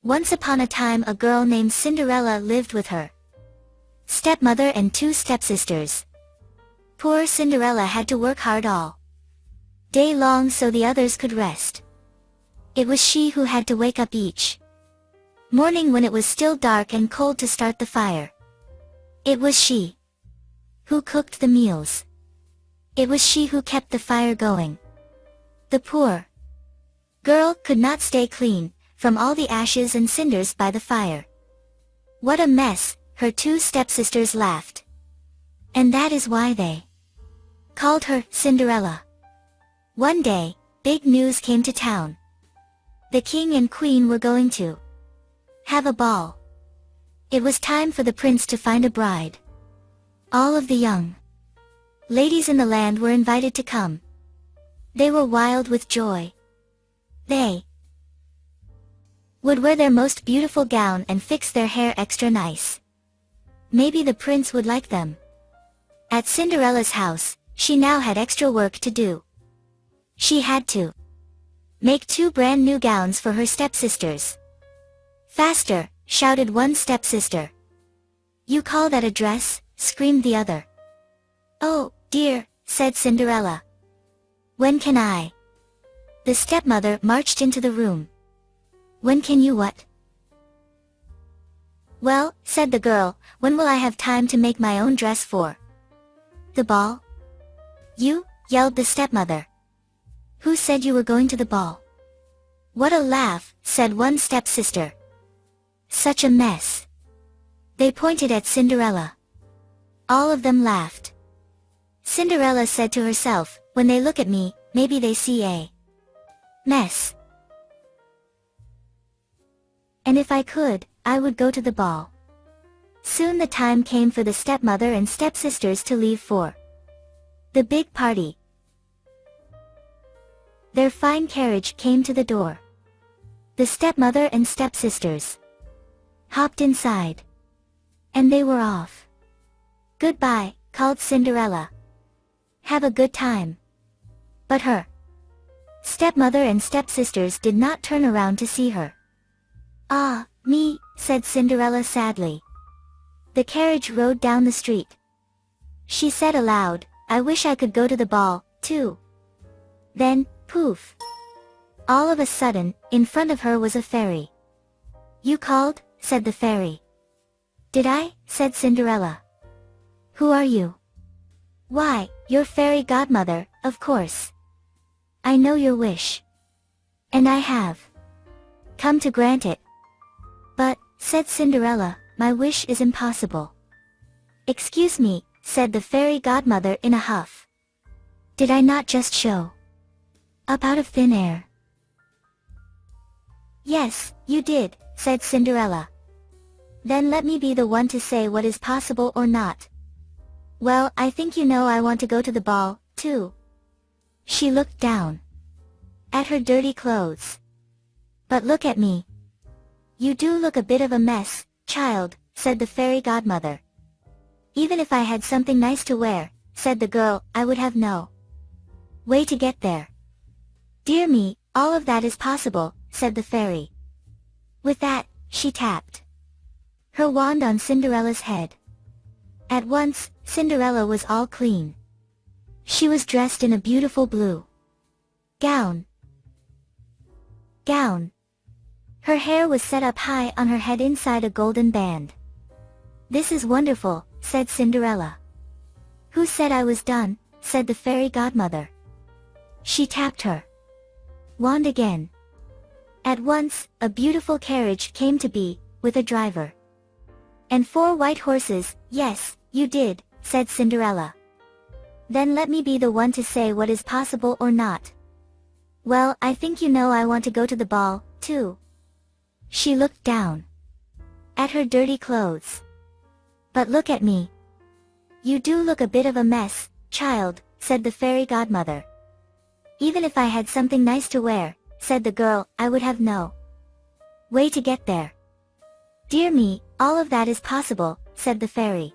Once upon a time a girl named Cinderella lived with her stepmother and two stepsisters. Poor Cinderella had to work hard all day long so the others could rest. It was she who had to wake up each morning when it was still dark and cold to start the fire. It was she who cooked the meals. It was she who kept the fire going. The poor girl could not stay clean from all the ashes and cinders by the fire. What a mess, her two stepsisters laughed. And that is why they called her Cinderella. One day, big news came to town. The king and queen were going to have a ball. It was time for the prince to find a bride. All of the young ladies in the land were invited to come. They were wild with joy. They would wear their most beautiful gown and fix their hair extra nice. Maybe the prince would like them. At Cinderella's house, she now had extra work to do. She had to make two brand new gowns for her stepsisters. Faster, shouted one stepsister. You call that a dress? Screamed the other. Oh, dear, said Cinderella. When can I? The stepmother marched into the room. When can you what? Well, said the girl, when will I have time to make my own dress for the ball? You, yelled the stepmother. Who said you were going to the ball? What a laugh, said one stepsister. Such a mess. They pointed at Cinderella. All of them laughed. Cinderella said to herself, when they look at me, maybe they see a mess. And if I could, I would go to the ball. Soon the time came for the stepmother and stepsisters to leave for the big party. Their fine carriage came to the door. The stepmother and stepsisters hopped inside. And they were off. Goodbye, called Cinderella. Have a good time. But her stepmother and stepsisters did not turn around to see her. Ah, me, said Cinderella sadly. The carriage rode down the street. She said aloud, I wish I could go to the ball, too. Then, poof. All of a sudden, in front of her was a fairy. You called, said the fairy. Did I, said Cinderella. Who are you? Why, your fairy godmother, of course. I know your wish. And I have come to grant it. But, said Cinderella, my wish is impossible. Excuse me, said the fairy godmother in a huff. Did I not just show up out of thin air? Yes, you did, said Cinderella. Then let me be the one to say what is possible or not. Well, I think you know I want to go to the ball, too. She looked down at her dirty clothes. But look at me. You do look a bit of a mess, child, said the fairy godmother. Even if I had something nice to wear, said the girl, I would have no way to get there. Dear me, all of that is possible, said the fairy. With that, she tapped her wand on Cinderella's head. At once, Cinderella was all clean. She was dressed in a beautiful blue gown. Her hair was set up high on her head inside a golden band. This is wonderful, said Cinderella. Who said I was done, said the fairy godmother. She tapped her wand again. At once, a beautiful carriage came to be, with a driver and 4 white horses. Yes, you did, said Cinderella. Then let me be the one to say what is possible or not. Well, I think you know I want to go to the ball, too. She looked down at her dirty clothes. But look at me. You do look a bit of a mess, child, said the fairy godmother. Even if I had something nice to wear, said the girl, I would have no way to get there. Dear me, all of that is possible, said the fairy.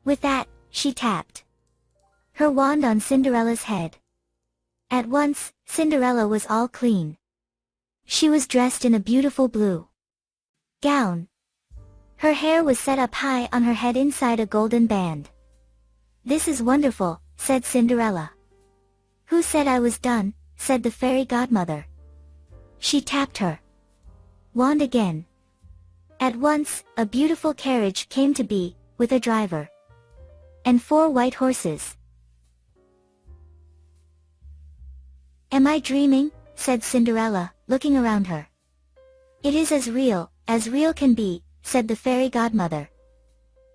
With that, she tapped her wand on Cinderella's head. At once, Cinderella was all clean. She was dressed in a beautiful blue gown. Her hair was set up high on her head inside a golden band. "This is wonderful," said Cinderella. "Who said I was done?" said the fairy godmother. She tapped her wand again. At once, a beautiful carriage came to be, with a driver and 4 white horses. "Am I dreaming?" said Cinderella, looking around her. "It is as real can be," said the fairy godmother.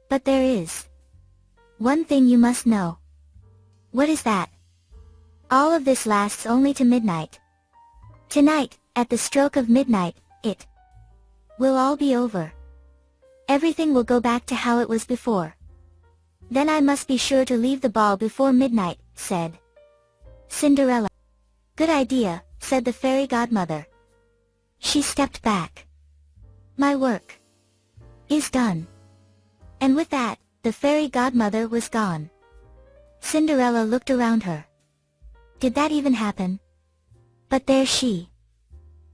"But there is one thing you must know." "What is that?" "All of this lasts only to midnight. Tonight, at the stroke of midnight, it will all be over. Everything will go back to how it was before. Then I must be sure to leave the ball before midnight," said Cinderella. "Good idea," said the fairy godmother. She stepped back. "My work is done." And with that, the fairy godmother was gone. Cinderella looked around her. Did that even happen? But there she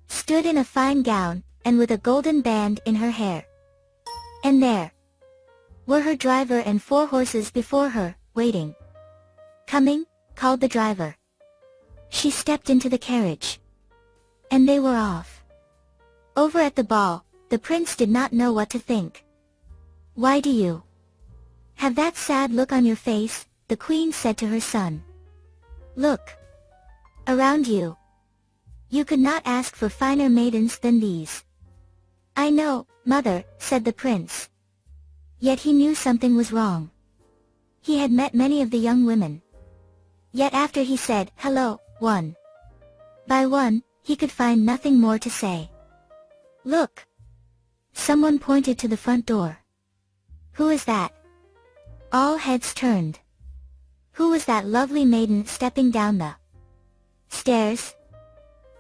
stood in a fine gown, and with a golden band in her hair. And there were her driver and 4 horses before her, waiting. "Coming," called the driver. She stepped into the carriage. And they were off. Over at the ball, the prince did not know what to think. "Why do you have that sad look on your face?" the queen said to her son. "Look around you. You could not ask for finer maidens than these." "I know, mother," said the prince. Yet he knew something was wrong. He had met many of the young women. Yet after he said hello, one by one, he could find nothing more to say. "Look!" Someone pointed to the front door. "Who is that?" All heads turned. Who was that lovely maiden stepping down the stairs?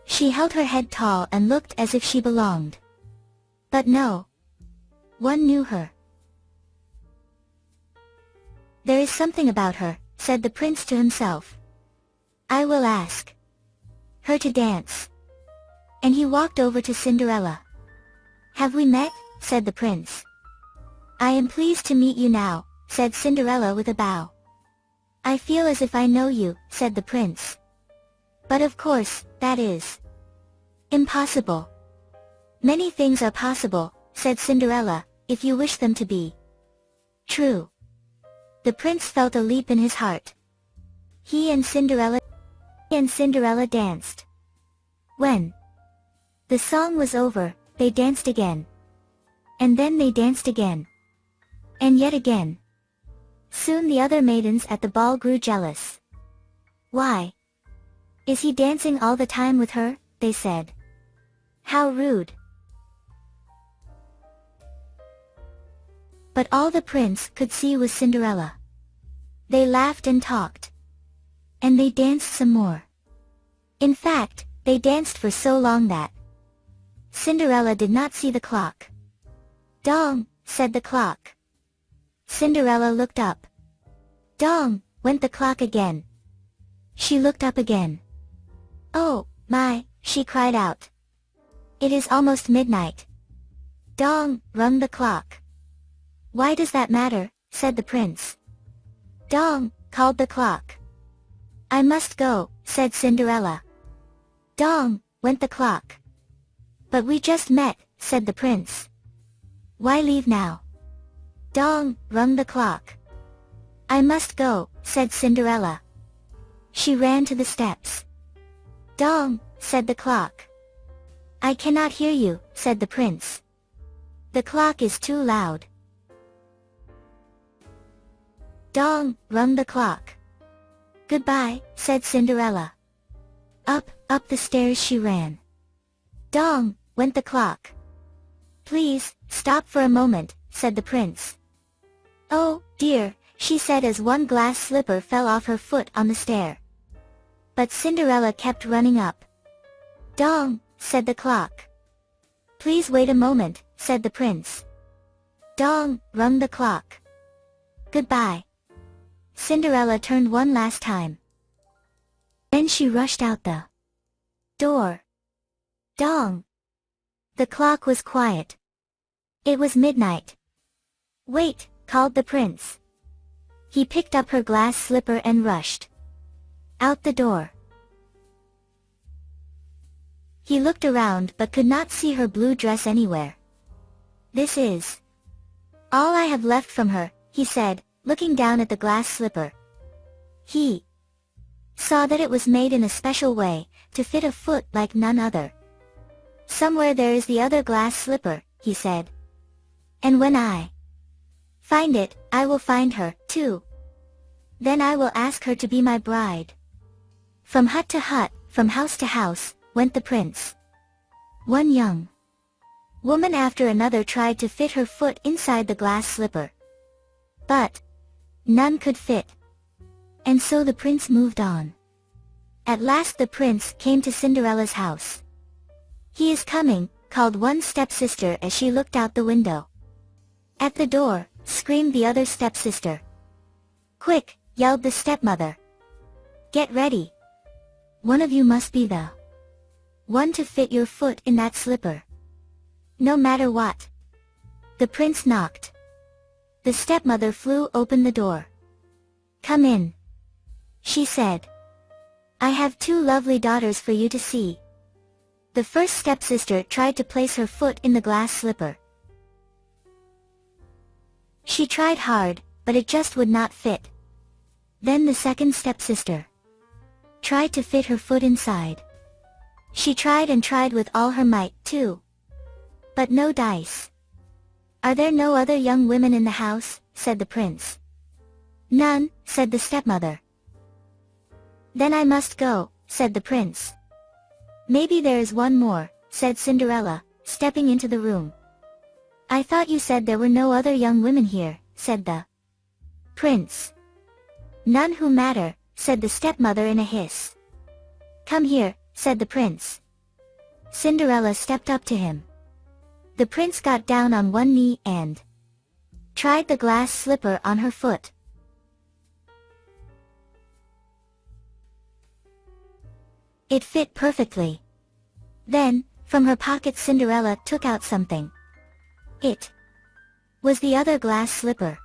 She held her head tall and looked as if she belonged. But no one knew her. "There is something about her," said the prince to himself. "I will ask her to dance." And he walked over to Cinderella. "Have we met?" said the prince. "I am pleased to meet you now," said Cinderella with a bow. "I feel as if I know you," said the prince. "But of course, that is impossible." "Many things are possible," said Cinderella, "if you wish them to be true." The prince felt a leap in his heart. He and Cinderella danced. When the song was over, they danced again. And then they danced again. And yet again. Soon the other maidens at the ball grew jealous. "Why is he dancing all the time with her?" they said. "How rude." But all the prince could see was Cinderella. They laughed and talked. And they danced some more. In fact, they danced for so long that Cinderella did not see the clock. "Dong," said the clock. Cinderella looked up. Dong, went the clock again. She looked up again. "Oh, my," she cried out. "It is almost midnight." "Dong," rung the clock. "Why does that matter?" said the prince. "Dong," called the clock. "I must go," said Cinderella. "Dong," went the clock. "But we just met," said the prince. "Why leave now?" "Dong," rung the clock. "I must go," said Cinderella. She ran to the steps. "Dong," said the clock. "I cannot hear you," said the prince. "The clock is too loud." "Dong," rung the clock. "Goodbye," said Cinderella. Up the stairs she ran. "Dong," went the clock. "Please, stop for a moment," said the prince. "Oh, dear," she said as one glass slipper fell off her foot on the stair. But Cinderella kept running up. "Dong," said the clock. "Please wait a moment," said the prince. "Dong," rung the clock. "Goodbye." Cinderella turned one last time. Then she rushed out the door. Dong. The clock was quiet. It was midnight. Wait, called the prince. He picked up her glass slipper and rushed out the door. He looked around but could not see her blue dress anywhere. This is all I have left from her, he said, looking down at the glass slipper. He saw that it was made in a special way, to fit a foot like none other. Somewhere there is the other glass slipper, he said. And when I find it, I will find her, too. Then I will ask her to be my bride. From hut to hut, from house to house, went the prince. One young woman after another tried to fit her foot inside the glass slipper. But none could fit. And so the prince moved on. At last the prince came to Cinderella's house. He is coming, called one stepsister as she looked out the window. At the door, screamed the other stepsister. Quick, yelled the stepmother. Get ready. One of you must be the one to fit your foot in that slipper. No matter what. The prince knocked. The stepmother flew open the door. Come in, she said. I have two lovely daughters for you to see. The first stepsister tried to place her foot in the glass slipper. She tried hard, but it just would not fit. Then the second stepsister tried to fit her foot inside. She tried and tried with all her might, too. But no dice. Are there no other young women in the house? Said the prince. None, said the stepmother. Then I must go, said the prince. Maybe there is one more, said Cinderella, stepping into the room. I thought you said there were no other young women here, said the prince. None who matter, said the stepmother in a hiss. Come here, said the prince. Cinderella stepped up to him. The prince got down on one knee and tried the glass slipper on her foot. It fit perfectly. Then, from her pocket Cinderella took out something. It was the other glass slipper.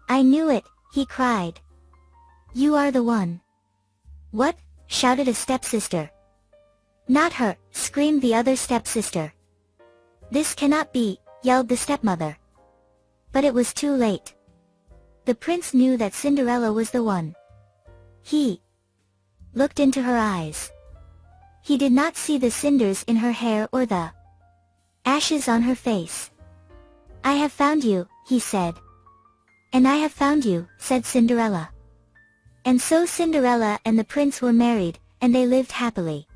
I knew it, he cried. You are the one. What? Shouted a stepsister. Not her, screamed the other stepsister. This cannot be, yelled the stepmother. But it was too late. The prince knew that Cinderella was the one. He looked into her eyes. He did not see the cinders in her hair or the ashes on her face. I have found you, he said. And I have found you, said Cinderella. And so Cinderella and the prince were married, and they lived happily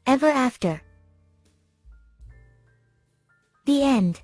ever after. The end.